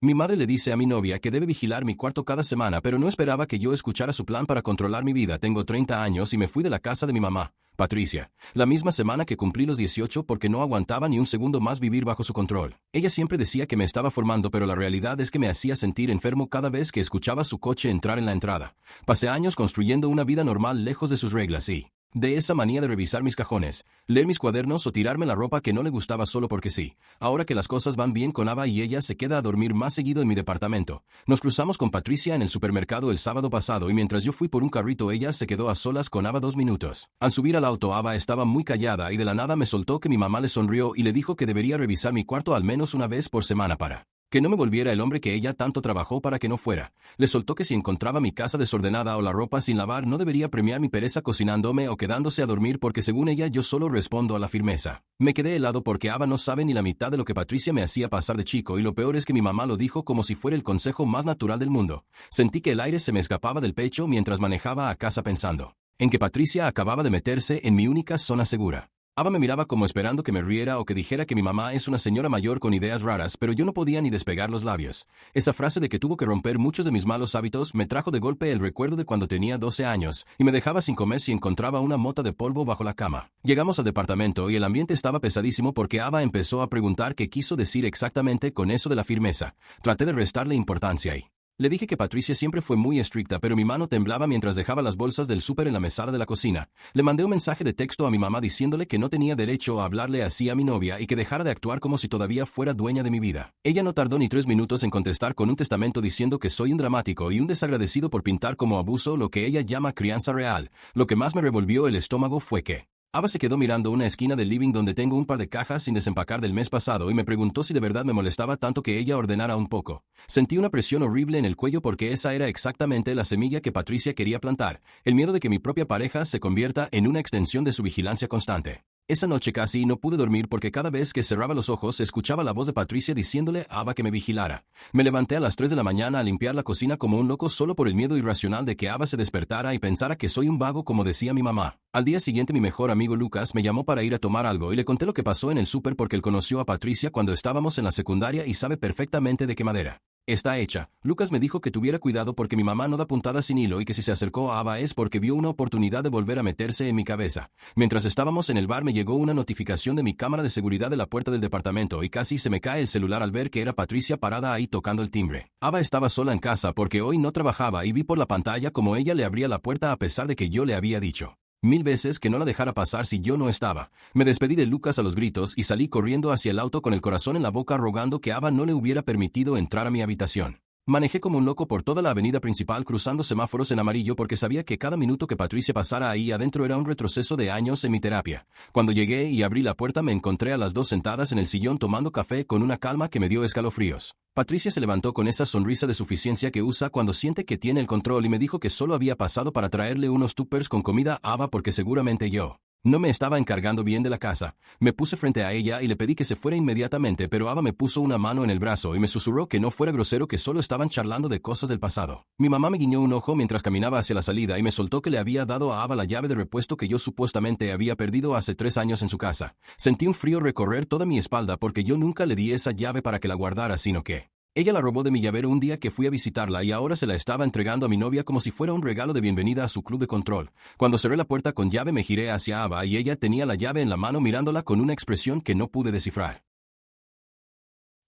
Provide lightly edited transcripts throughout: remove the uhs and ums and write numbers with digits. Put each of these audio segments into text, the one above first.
Mi madre le dice a mi novia que debe vigilar mi cuarto cada semana, pero no esperaba que yo escuchara su plan para controlar mi vida. Tengo 30 años y me fui de la casa de mi mamá, Patricia, la misma semana que cumplí los 18 porque no aguantaba ni un segundo más vivir bajo su control. Ella siempre decía que me estaba formando, pero la realidad es que me hacía sentir enfermo cada vez que escuchaba su coche entrar en la entrada. Pasé años construyendo una vida normal lejos de sus reglas y de esa manía de revisar mis cajones, leer mis cuadernos o tirarme la ropa que no le gustaba solo porque sí. Ahora que las cosas van bien con Ava y ella se queda a dormir más seguido en mi departamento. Nos cruzamos con Patricia en el supermercado el sábado pasado y mientras yo fui por un carrito ella se quedó a solas con Ava 2 minutos. Al subir al auto Ava estaba muy callada y de la nada me soltó que mi mamá le sonrió y le dijo que debería revisar mi cuarto al menos una vez por semana para que no me volviera el hombre que ella tanto trabajó para que no fuera. Le soltó que si encontraba mi casa desordenada o la ropa sin lavar no debería premiar mi pereza cocinándome o quedándose a dormir porque según ella yo solo respondo a la firmeza. Me quedé helado porque Ava no sabe ni la mitad de lo que Patricia me hacía pasar de chico y lo peor es que mi mamá lo dijo como si fuera el consejo más natural del mundo. Sentí que el aire se me escapaba del pecho mientras manejaba a casa pensando en que Patricia acababa de meterse en mi única zona segura. Ava me miraba como esperando que me riera o que dijera que mi mamá es una señora mayor con ideas raras, pero yo no podía ni despegar los labios. Esa frase de que tuvo que romper muchos de mis malos hábitos me trajo de golpe el recuerdo de cuando tenía 12 años y me dejaba sin comer si encontraba una mota de polvo bajo la cama. Llegamos al departamento y el ambiente estaba pesadísimo porque Ava empezó a preguntar qué quiso decir exactamente con eso de la firmeza. Traté de restarle importancia y le dije que Patricia siempre fue muy estricta, pero mi mano temblaba mientras dejaba las bolsas del súper en la mesada de la cocina. Le mandé un mensaje de texto a mi mamá diciéndole que no tenía derecho a hablarle así a mi novia y que dejara de actuar como si todavía fuera dueña de mi vida. Ella no tardó ni 3 minutos en contestar con un testamento diciendo que soy un dramático y un desagradecido por pintar como abuso lo que ella llama crianza real. Lo que más me revolvió el estómago fue que Ava se quedó mirando una esquina del living donde tengo un par de cajas sin desempacar del mes pasado y me preguntó si de verdad me molestaba tanto que ella ordenara un poco. Sentí una presión horrible en el cuello porque esa era exactamente la semilla que Patricia quería plantar, el miedo de que mi propia pareja se convierta en una extensión de su vigilancia constante. Esa noche casi no pude dormir porque cada vez que cerraba los ojos escuchaba la voz de Patricia diciéndole a Ava que me vigilara. Me levanté a las 3 de la mañana a limpiar la cocina como un loco solo por el miedo irracional de que Ava se despertara y pensara que soy un vago como decía mi mamá. Al día siguiente mi mejor amigo Lucas me llamó para ir a tomar algo y le conté lo que pasó en el súper porque él conoció a Patricia cuando estábamos en la secundaria y sabe perfectamente de qué madera está hecha. Lucas me dijo que tuviera cuidado porque mi mamá no da puntadas sin hilo y que si se acercó a Ava es porque vio una oportunidad de volver a meterse en mi cabeza. Mientras estábamos en el bar me llegó una notificación de mi cámara de seguridad de la puerta del departamento y casi se me cae el celular al ver que era Patricia parada ahí tocando el timbre. Ava estaba sola en casa porque hoy no trabajaba y vi por la pantalla como ella le abría la puerta a pesar de que yo le había dicho 1000 veces que no la dejara pasar si yo no estaba. Me despedí de Lucas a los gritos y salí corriendo hacia el auto con el corazón en la boca rogando que Ava no le hubiera permitido entrar a mi habitación. Manejé como un loco por toda la avenida principal cruzando semáforos en amarillo porque sabía que cada minuto que Patricia pasara ahí adentro era un retroceso de años en mi terapia. Cuando llegué y abrí la puerta me encontré a las dos sentadas en el sillón tomando café con una calma que me dio escalofríos. Patricia se levantó con esa sonrisa de suficiencia que usa cuando siente que tiene el control y me dijo que solo había pasado para traerle unos tuppers con comida a Ava porque seguramente yo no me estaba encargando bien de la casa. Me puse frente a ella y le pedí que se fuera inmediatamente, pero Ava me puso una mano en el brazo y me susurró que no fuera grosero, que solo estaban charlando de cosas del pasado. Mi mamá me guiñó un ojo mientras caminaba hacia la salida y me soltó que le había dado a Ava la llave de repuesto que yo supuestamente había perdido hace 3 años en su casa. Sentí un frío recorrer toda mi espalda porque yo nunca le di esa llave para que la guardara, sino que ella la robó de mi llavero un día que fui a visitarla y ahora se la estaba entregando a mi novia como si fuera un regalo de bienvenida a su club de control. Cuando cerré la puerta con llave me giré hacia Ava y ella tenía la llave en la mano mirándola con una expresión que no pude descifrar.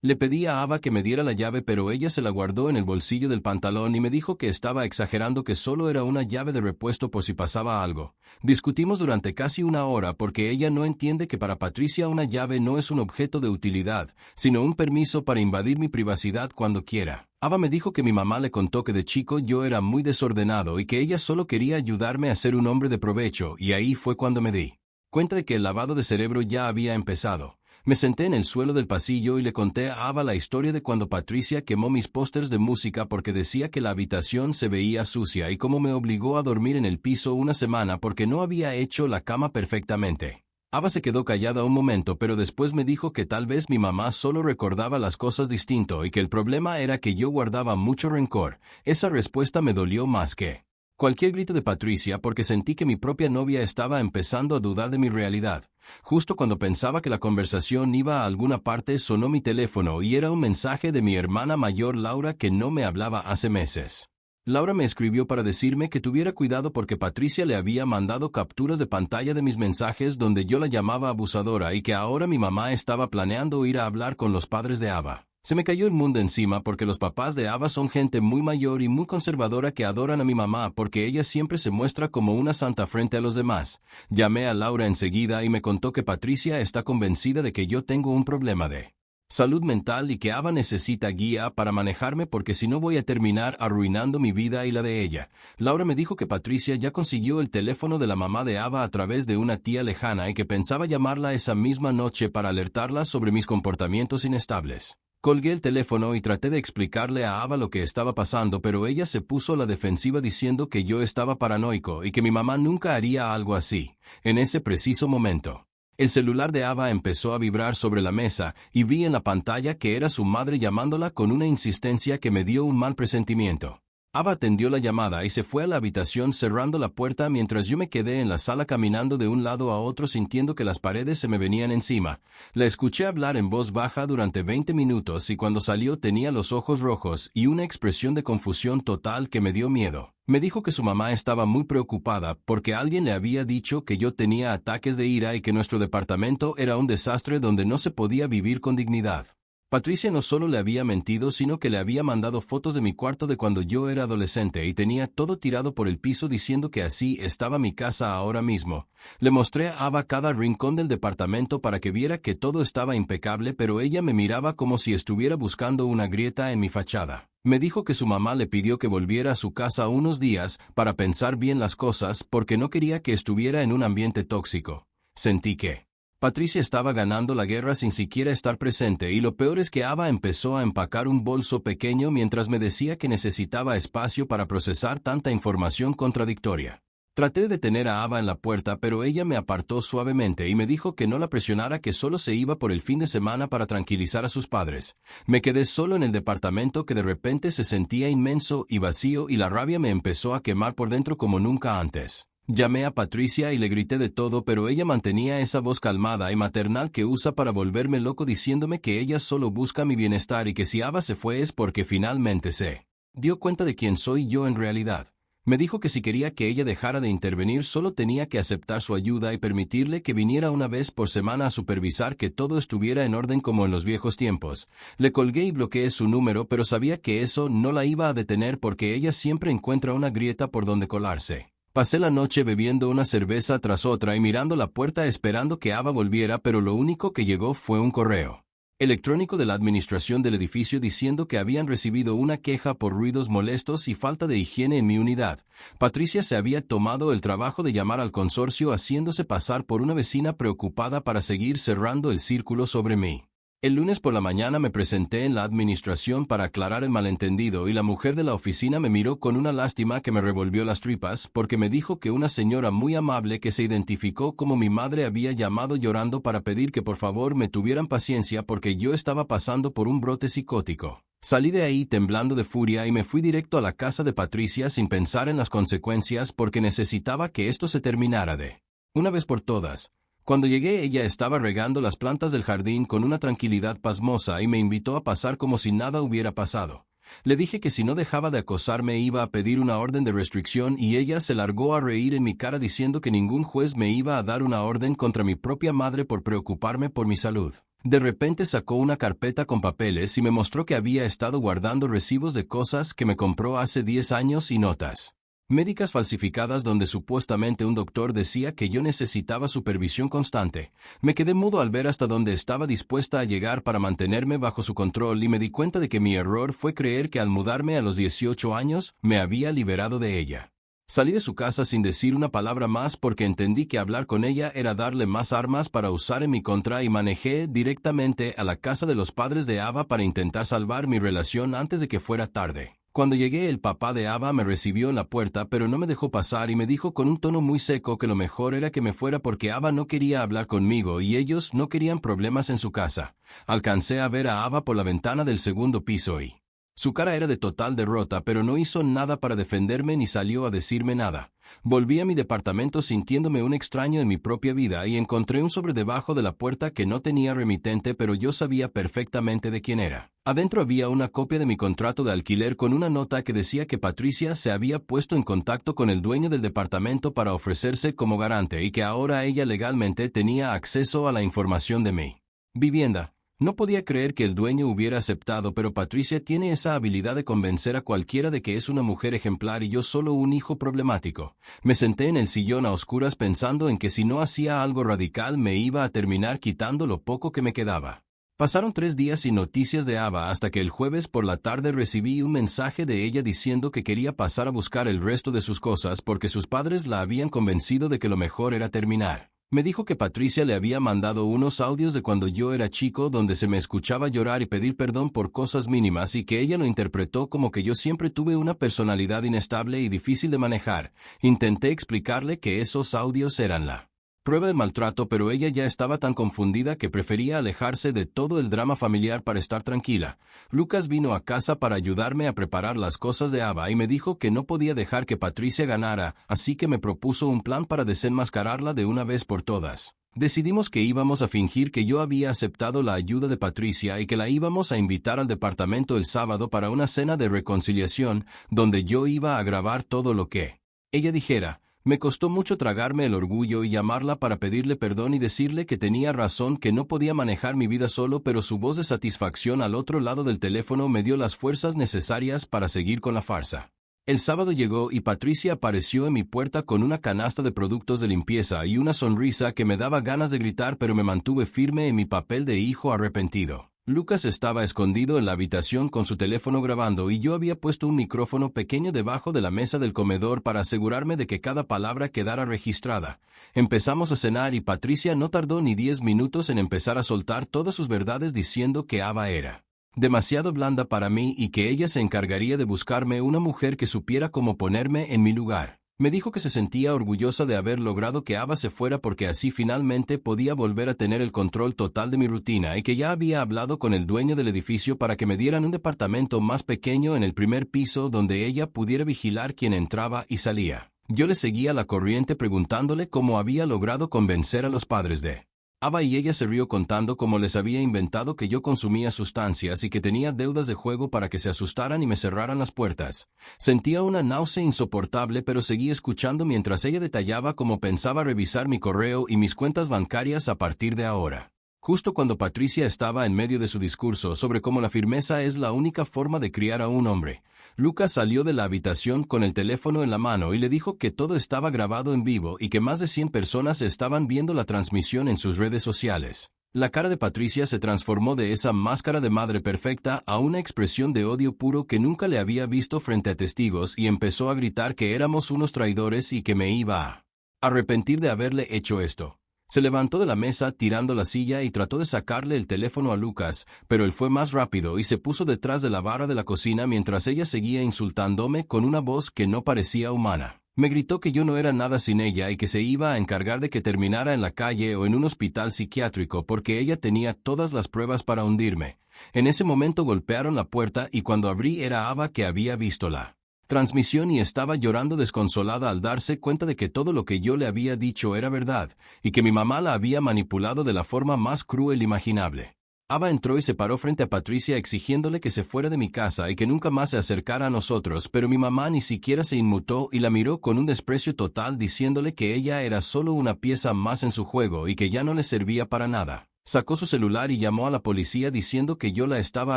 Le pedí a Ava que me diera la llave, pero ella se la guardó en el bolsillo del pantalón y me dijo que estaba exagerando, que solo era una llave de repuesto por si pasaba algo. Discutimos durante casi 1 hora porque ella no entiende que para Patricia una llave no es un objeto de utilidad, sino un permiso para invadir mi privacidad cuando quiera. Ava me dijo que mi mamá le contó que de chico yo era muy desordenado y que ella solo quería ayudarme a ser un hombre de provecho, y ahí fue cuando me di cuenta de que el lavado de cerebro ya había empezado. Me senté en el suelo del pasillo y le conté a Ava la historia de cuando Patricia quemó mis pósters de música porque decía que la habitación se veía sucia y cómo me obligó a dormir en el piso 1 semana porque no había hecho la cama perfectamente. Ava se quedó callada un momento, pero después me dijo que tal vez mi mamá solo recordaba las cosas distinto y que el problema era que yo guardaba mucho rencor. Esa respuesta me dolió más que Cualquier grito de Patricia porque sentí que mi propia novia estaba empezando a dudar de mi realidad. Justo cuando pensaba que la conversación iba a alguna parte sonó mi teléfono y era un mensaje de mi hermana mayor Laura que no me hablaba hace meses. Laura me escribió para decirme que tuviera cuidado porque Patricia le había mandado capturas de pantalla de mis mensajes donde yo la llamaba abusadora y que ahora mi mamá estaba planeando ir a hablar con los padres de Ava. Se me cayó el mundo encima porque los papás de Ava son gente muy mayor y muy conservadora que adoran a mi mamá porque ella siempre se muestra como una santa frente a los demás. Llamé a Laura enseguida y me contó que Patricia está convencida de que yo tengo un problema de salud mental y que Ava necesita guía para manejarme porque si no voy a terminar arruinando mi vida y la de ella. Laura me dijo que Patricia ya consiguió el teléfono de la mamá de Ava a través de una tía lejana y que pensaba llamarla esa misma noche para alertarla sobre mis comportamientos inestables. Colgué el teléfono y traté de explicarle a Ava lo que estaba pasando, pero ella se puso a la defensiva diciendo que yo estaba paranoico y que mi mamá nunca haría algo así. En ese preciso momento, el celular de Ava empezó a vibrar sobre la mesa y vi en la pantalla que era su madre llamándola con una insistencia que me dio un mal presentimiento. Ava atendió la llamada y se fue a la habitación cerrando la puerta mientras yo me quedé en la sala caminando de un lado a otro sintiendo que las paredes se me venían encima. La escuché hablar en voz baja durante 20 minutos y cuando salió tenía los ojos rojos y una expresión de confusión total que me dio miedo. Me dijo que su mamá estaba muy preocupada porque alguien le había dicho que yo tenía ataques de ira y que nuestro departamento era un desastre donde no se podía vivir con dignidad. Patricia no solo le había mentido, sino que le había mandado fotos de mi cuarto de cuando yo era adolescente y tenía todo tirado por el piso diciendo que así estaba mi casa ahora mismo. Le mostré a Ava cada rincón del departamento para que viera que todo estaba impecable, pero ella me miraba como si estuviera buscando una grieta en mi fachada. Me dijo que su mamá le pidió que volviera a su casa unos días para pensar bien las cosas porque no quería que estuviera en un ambiente tóxico. Sentí que Patricia estaba ganando la guerra sin siquiera estar presente y lo peor es que Ava empezó a empacar un bolso pequeño mientras me decía que necesitaba espacio para procesar tanta información contradictoria. Traté de detener a Ava en la puerta pero ella me apartó suavemente y me dijo que no la presionara, que solo se iba por el fin de semana para tranquilizar a sus padres. Me quedé solo en el departamento que de repente se sentía inmenso y vacío y la rabia me empezó a quemar por dentro como nunca antes. Llamé a Patricia y le grité de todo, pero ella mantenía esa voz calmada y maternal que usa para volverme loco diciéndome que ella solo busca mi bienestar y que si Ava se fue es porque finalmente se dio cuenta de quién soy yo en realidad. Me dijo que si quería que ella dejara de intervenir solo tenía que aceptar su ayuda y permitirle que viniera una vez por semana a supervisar que todo estuviera en orden como en los viejos tiempos. Le colgué y bloqueé su número, pero sabía que eso no la iba a detener porque ella siempre encuentra una grieta por donde colarse. Pasé la noche bebiendo una cerveza tras otra y mirando la puerta esperando que Ava volviera, pero lo único que llegó fue un correo electrónico de la administración del edificio diciendo que habían recibido una queja por ruidos molestos y falta de higiene en mi unidad. Patricia se había tomado el trabajo de llamar al consorcio haciéndose pasar por una vecina preocupada para seguir cerrando el círculo sobre mí. El lunes por la mañana me presenté en la administración para aclarar el malentendido y la mujer de la oficina me miró con una lástima que me revolvió las tripas porque me dijo que una señora muy amable que se identificó como mi madre había llamado llorando para pedir que por favor me tuvieran paciencia porque yo estaba pasando por un brote psicótico. Salí de ahí temblando de furia y me fui directo a la casa de Patricia sin pensar en las consecuencias porque necesitaba que esto se terminara de una vez por todas. Cuando llegué ella estaba regando las plantas del jardín con una tranquilidad pasmosa y me invitó a pasar como si nada hubiera pasado. Le dije que si no dejaba de acosarme iba a pedir una orden de restricción y ella se largó a reír en mi cara diciendo que ningún juez me iba a dar una orden contra mi propia madre por preocuparme por mi salud. De repente sacó una carpeta con papeles y me mostró que había estado guardando recibos de cosas que me compró hace 10 años y notas médicas falsificadas donde supuestamente un doctor decía que yo necesitaba supervisión constante. Me quedé mudo al ver hasta dónde estaba dispuesta a llegar para mantenerme bajo su control y me di cuenta de que mi error fue creer que al mudarme a los 18 años me había liberado de ella. Salí de su casa sin decir una palabra más porque entendí que hablar con ella era darle más armas para usar en mi contra y manejé directamente a la casa de los padres de Ava para intentar salvar mi relación antes de que fuera tarde. Cuando llegué el papá de Ava me recibió en la puerta pero no me dejó pasar y me dijo con un tono muy seco que lo mejor era que me fuera porque Ava no quería hablar conmigo y ellos no querían problemas en su casa. Alcancé a ver a Ava por la ventana del segundo piso y Su cara era de total derrota, pero no hizo nada para defenderme ni salió a decirme nada. Volví a mi departamento sintiéndome un extraño en mi propia vida y encontré un sobre debajo de la puerta que no tenía remitente, pero yo sabía perfectamente de quién era. Adentro había una copia de mi contrato de alquiler con una nota que decía que Patricia se había puesto en contacto con el dueño del departamento para ofrecerse como garante y que ahora ella legalmente tenía acceso a la información de mi vivienda. No podía creer que el dueño hubiera aceptado, pero Patricia tiene esa habilidad de convencer a cualquiera de que es una mujer ejemplar y yo solo un hijo problemático. Me senté en el sillón a oscuras pensando en que si no hacía algo radical me iba a terminar quitando lo poco que me quedaba. Pasaron 3 días sin noticias de Ava hasta que el jueves por la tarde recibí un mensaje de ella diciendo que quería pasar a buscar el resto de sus cosas porque sus padres la habían convencido de que lo mejor era terminar. Me dijo que Patricia le había mandado unos audios de cuando yo era chico donde se me escuchaba llorar y pedir perdón por cosas mínimas y que ella lo interpretó como que yo siempre tuve una personalidad inestable y difícil de manejar. Intenté explicarle que esos audios eran la prueba de maltrato, pero ella ya estaba tan confundida que prefería alejarse de todo el drama familiar para estar tranquila. Lucas vino a casa para ayudarme a preparar las cosas de Ava y me dijo que no podía dejar que Patricia ganara, así que me propuso un plan para desenmascararla de una vez por todas. Decidimos que íbamos a fingir que yo había aceptado la ayuda de Patricia y que la íbamos a invitar al departamento el sábado para una cena de reconciliación, donde yo iba a grabar todo lo que ella dijera. Me costó mucho tragarme el orgullo y llamarla para pedirle perdón y decirle que tenía razón, que no podía manejar mi vida solo, pero su voz de satisfacción al otro lado del teléfono me dio las fuerzas necesarias para seguir con la farsa. El sábado llegó y Patricia apareció en mi puerta con una canasta de productos de limpieza y una sonrisa que me daba ganas de gritar, pero me mantuve firme en mi papel de hijo arrepentido. Lucas estaba escondido en la habitación con su teléfono grabando y yo había puesto un micrófono pequeño debajo de la mesa del comedor para asegurarme de que cada palabra quedara registrada. Empezamos a cenar y Patricia no tardó ni 10 minutos en empezar a soltar todas sus verdades diciendo que Ava era demasiado blanda para mí y que ella se encargaría de buscarme una mujer que supiera cómo ponerme en mi lugar. Me dijo que se sentía orgullosa de haber logrado que Ava se fuera porque así finalmente podía volver a tener el control total de mi rutina y que ya había hablado con el dueño del edificio para que me dieran un departamento más pequeño en el primer piso donde ella pudiera vigilar quién entraba y salía. Yo le seguía la corriente preguntándole cómo había logrado convencer a los padres de Ava y ella se rió contando cómo les había inventado que yo consumía sustancias y que tenía deudas de juego para que se asustaran y me cerraran las puertas. Sentía una náusea insoportable, pero seguí escuchando mientras ella detallaba cómo pensaba revisar mi correo y mis cuentas bancarias a partir de ahora. Justo cuando Patricia estaba en medio de su discurso sobre cómo la firmeza es la única forma de criar a un hombre, Lucas salió de la habitación con el teléfono en la mano y le dijo que todo estaba grabado en vivo y que más de 100 personas estaban viendo la transmisión en sus redes sociales. La cara de Patricia se transformó de esa máscara de madre perfecta a una expresión de odio puro que nunca le había visto frente a testigos y empezó a gritar que éramos unos traidores y que me iba a arrepentir de haberle hecho esto. Se levantó de la mesa tirando la silla y trató de sacarle el teléfono a Lucas, pero él fue más rápido y se puso detrás de la barra de la cocina mientras ella seguía insultándome con una voz que no parecía humana. Me gritó que yo no era nada sin ella y que se iba a encargar de que terminara en la calle o en un hospital psiquiátrico porque ella tenía todas las pruebas para hundirme. En ese momento golpearon la puerta y cuando abrí era Ava, que había visto la transmisión y estaba llorando desconsolada al darse cuenta de que todo lo que yo le había dicho era verdad, y que mi mamá la había manipulado de la forma más cruel imaginable. Ava entró y se paró frente a Patricia exigiéndole que se fuera de mi casa y que nunca más se acercara a nosotros, pero mi mamá ni siquiera se inmutó y la miró con un desprecio total diciéndole que ella era solo una pieza más en su juego y que ya no le servía para nada. Sacó su celular y llamó a la policía diciendo que yo la estaba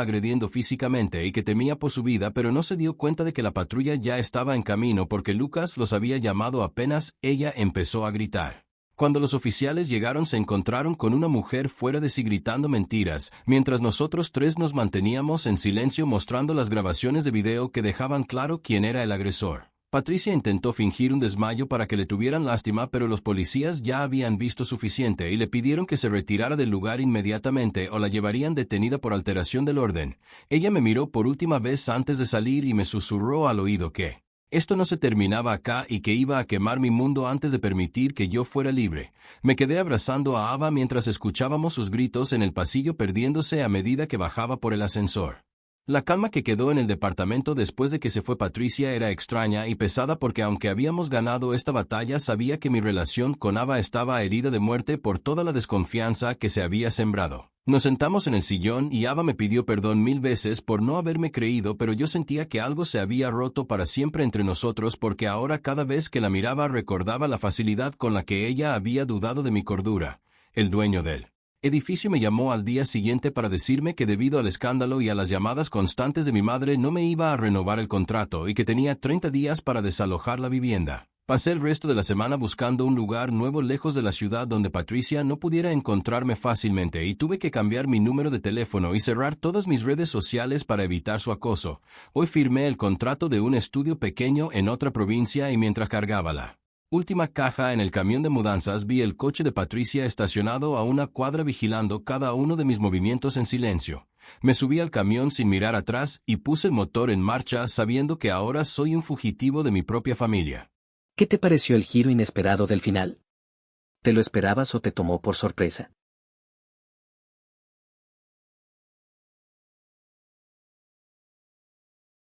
agrediendo físicamente y que temía por su vida, pero no se dio cuenta de que la patrulla ya estaba en camino porque Lucas los había llamado apenas ella empezó a gritar. Cuando los oficiales llegaron se encontraron con una mujer fuera de sí gritando mentiras, mientras nosotros tres nos manteníamos en silencio mostrando las grabaciones de video que dejaban claro quién era el agresor. Patricia intentó fingir un desmayo para que le tuvieran lástima, pero los policías ya habían visto suficiente y le pidieron que se retirara del lugar inmediatamente o la llevarían detenida por alteración del orden. Ella me miró por última vez antes de salir y me susurró al oído que esto no se terminaba acá y que iba a quemar mi mundo antes de permitir que yo fuera libre. Me quedé abrazando a Ava mientras escuchábamos sus gritos en el pasillo perdiéndose a medida que bajaba por el ascensor. La calma que quedó en el departamento después de que se fue Patricia era extraña y pesada porque aunque habíamos ganado esta batalla sabía que mi relación con Ava estaba herida de muerte por toda la desconfianza que se había sembrado. Nos sentamos en el sillón y Ava me pidió perdón 1000 veces por no haberme creído, pero yo sentía que algo se había roto para siempre entre nosotros porque ahora cada vez que la miraba recordaba la facilidad con la que ella había dudado de mi cordura. El dueño del edificio me llamó al día siguiente para decirme que debido al escándalo y a las llamadas constantes de mi madre no me iba a renovar el contrato y que tenía 30 días para desalojar la vivienda. Pasé el resto de la semana buscando un lugar nuevo lejos de la ciudad donde Patricia no pudiera encontrarme fácilmente y tuve que cambiar mi número de teléfono y cerrar todas mis redes sociales para evitar su acoso. Hoy firmé el contrato de un estudio pequeño en otra provincia y mientras cargaba la última caja en el camión de mudanzas vi el coche de Patricia estacionado a una cuadra vigilando cada uno de mis movimientos en silencio. Me subí al camión sin mirar atrás y puse el motor en marcha sabiendo que ahora soy un fugitivo de mi propia familia. ¿Qué te pareció el giro inesperado del final? ¿Te lo esperabas o te tomó por sorpresa?